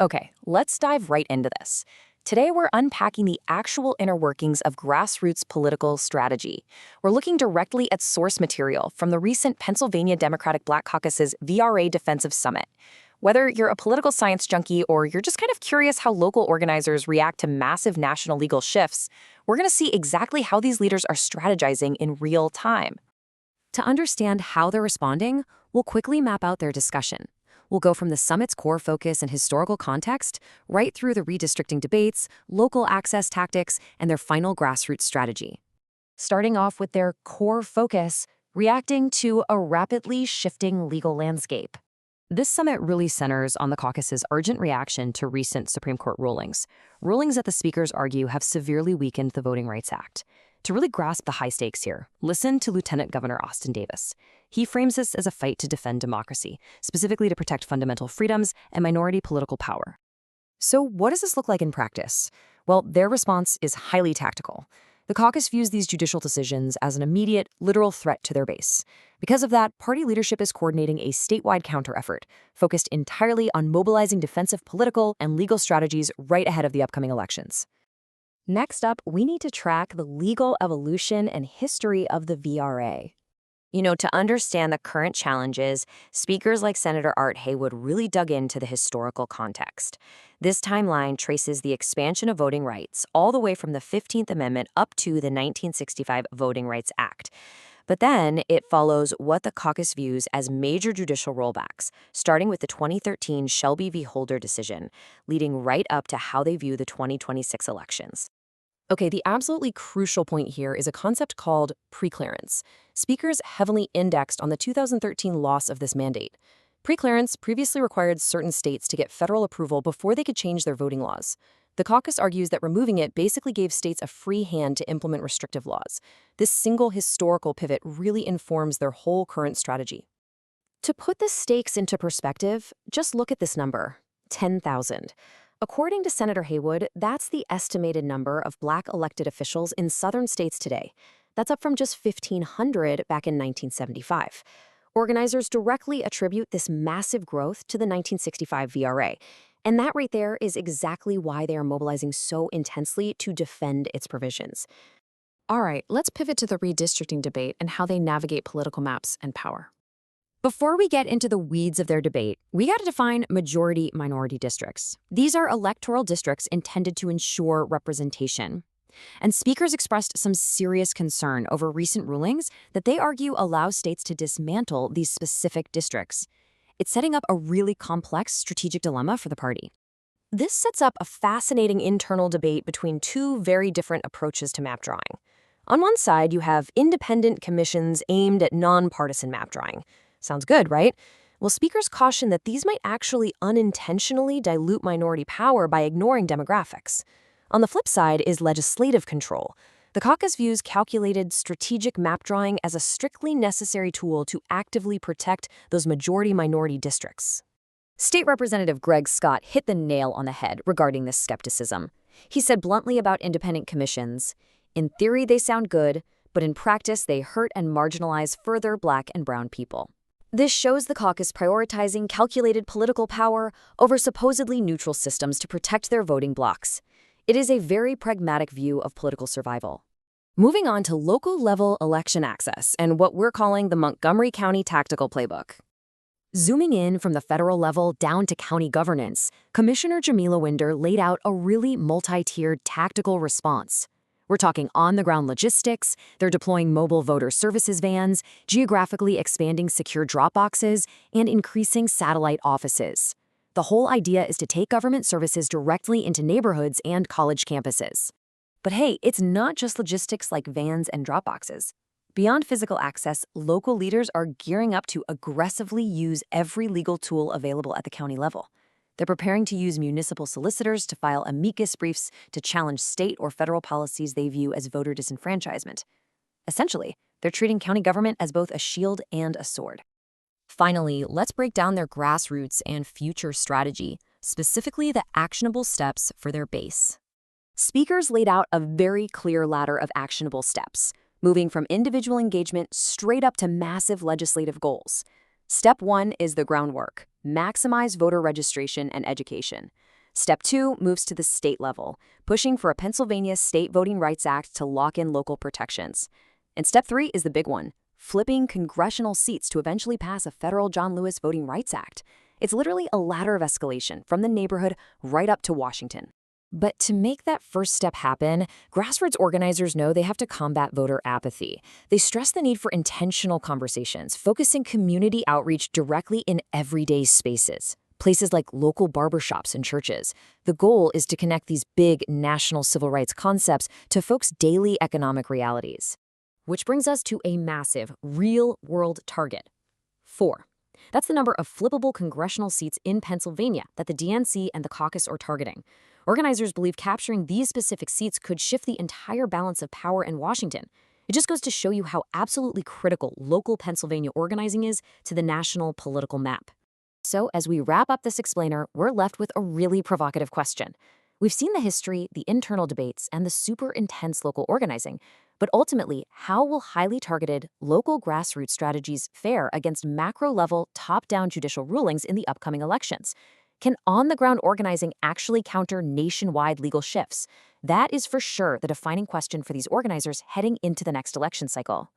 Okay, let's dive right into this. Today, we're unpacking the actual inner workings of grassroots political strategy. We're looking directly at source material from the recent Pennsylvania Democratic Black Caucus's VRA Defensive Summit. Whether you're a political science junkie or you're just kind of curious how local organizers react to massive national legal shifts, we're going to see exactly how these leaders are strategizing in real time. To understand how they're responding, we'll quickly map out their discussion. We'll go from the summit's core focus and historical context right through the redistricting debates, local access tactics, and their final grassroots strategy. Starting off with their core focus, reacting to a rapidly shifting legal landscape. This summit really centers on the caucus's urgent reaction to recent Supreme Court rulings that the speakers argue have severely weakened the Voting Rights Act. To really grasp the high stakes here, listen to Lieutenant Governor Austin Davis. He frames this as a fight to defend democracy, specifically to protect fundamental freedoms and minority political power. So what does this look like in practice? Well, their response is highly tactical. The caucus views these judicial decisions as an immediate, literal threat to their base. Because of that, party leadership is coordinating a statewide counter-effort, focused entirely on mobilizing defensive political and legal strategies right ahead of the upcoming elections. Next up, we need to track the legal evolution and history of the VRA. To understand the current challenges, speakers like Senator Art Haywood really dug into the historical context. This timeline traces the expansion of voting rights all the way from the 15th Amendment up to the 1965 Voting Rights Act. But then it follows what the caucus views as major judicial rollbacks, starting with the 2013 Shelby v. Holder decision, leading right up to how they view the 2026 elections. Okay, the absolutely crucial point here is a concept called preclearance. Speakers heavily indexed on the 2013 loss of this mandate. Preclearance previously required certain states to get federal approval before they could change their voting laws. The caucus argues that removing it basically gave states a free hand to implement restrictive laws. This single historical pivot really informs their whole current strategy. To put the stakes into perspective, just look at this number, 10,000. According to Senator Haywood, that's the estimated number of Black elected officials in southern states today. That's up from just 1,500 back in 1975. Organizers directly attribute this massive growth to the 1965 VRA. And that right there is exactly why they are mobilizing so intensely to defend its provisions. All right, let's pivot to the redistricting debate and how they navigate political maps and power. Before we get into the weeds of their debate, we got to define majority-minority districts. These are electoral districts intended to ensure representation. And speakers expressed some serious concern over recent rulings that they argue allow states to dismantle these specific districts. It's setting up a really complex strategic dilemma for the party. This sets up a fascinating internal debate between two very different approaches to map drawing. On one side, you have independent commissions aimed at nonpartisan map drawing. Sounds good, right? Well, speakers caution that these might actually unintentionally dilute minority power by ignoring demographics. On the flip side is legislative control. The caucus views calculated strategic map drawing as a strictly necessary tool to actively protect those majority-minority districts. State Representative Greg Scott hit the nail on the head regarding this skepticism. He said bluntly about independent commissions, "In theory, they sound good, but in practice, they hurt and marginalize further Black and brown people." This shows the caucus prioritizing calculated political power over supposedly neutral systems to protect their voting blocs. It is a very pragmatic view of political survival. Moving on to local-level election access and what we're calling the Montgomery County Tactical Playbook. Zooming in from the federal level down to county governance, Commissioner Jamila Winder laid out a really multi-tiered tactical response. We're talking on-the-ground logistics, they're deploying mobile voter services vans, geographically expanding secure drop boxes, and increasing satellite offices. The whole idea is to take government services directly into neighborhoods and college campuses. But hey, it's not just logistics like vans and drop boxes. Beyond physical access, local leaders are gearing up to aggressively use every legal tool available at the county level. They're preparing to use municipal solicitors to file amicus briefs to challenge state or federal policies they view as voter disenfranchisement. Essentially, they're treating county government as both a shield and a sword. Finally, let's break down their grassroots and future strategy, specifically the actionable steps for their base. Speakers laid out a very clear ladder of actionable steps, moving from individual engagement straight up to massive legislative goals. Step 1 is the groundwork. Maximize voter registration and education. Step 2 moves to the state level, pushing for a Pennsylvania State Voting Rights Act to lock in local protections. And Step 3 is the big one, flipping congressional seats to eventually pass a federal John Lewis Voting Rights Act. It's literally a ladder of escalation from the neighborhood right up to Washington. But to make that first step happen, grassroots organizers know they have to combat voter apathy. They stress the need for intentional conversations, focusing community outreach directly in everyday spaces, places like local barbershops and churches. The goal is to connect these big national civil rights concepts to folks' daily economic realities. Which brings us to a massive, real-world target: 4. That's the number of flippable congressional seats in Pennsylvania that the DNC and the caucus are targeting. Organizers believe capturing these specific seats could shift the entire balance of power in Washington. It just goes to show you how absolutely critical local Pennsylvania organizing is to the national political map. So as we wrap up this explainer, we're left with a really provocative question. We've seen the history, the internal debates, and the super intense local organizing. But ultimately, how will highly targeted local grassroots strategies fare against macro-level, top-down judicial rulings in the upcoming elections? Can on-the-ground organizing actually counter nationwide legal shifts? That is for sure the defining question for these organizers heading into the next election cycle.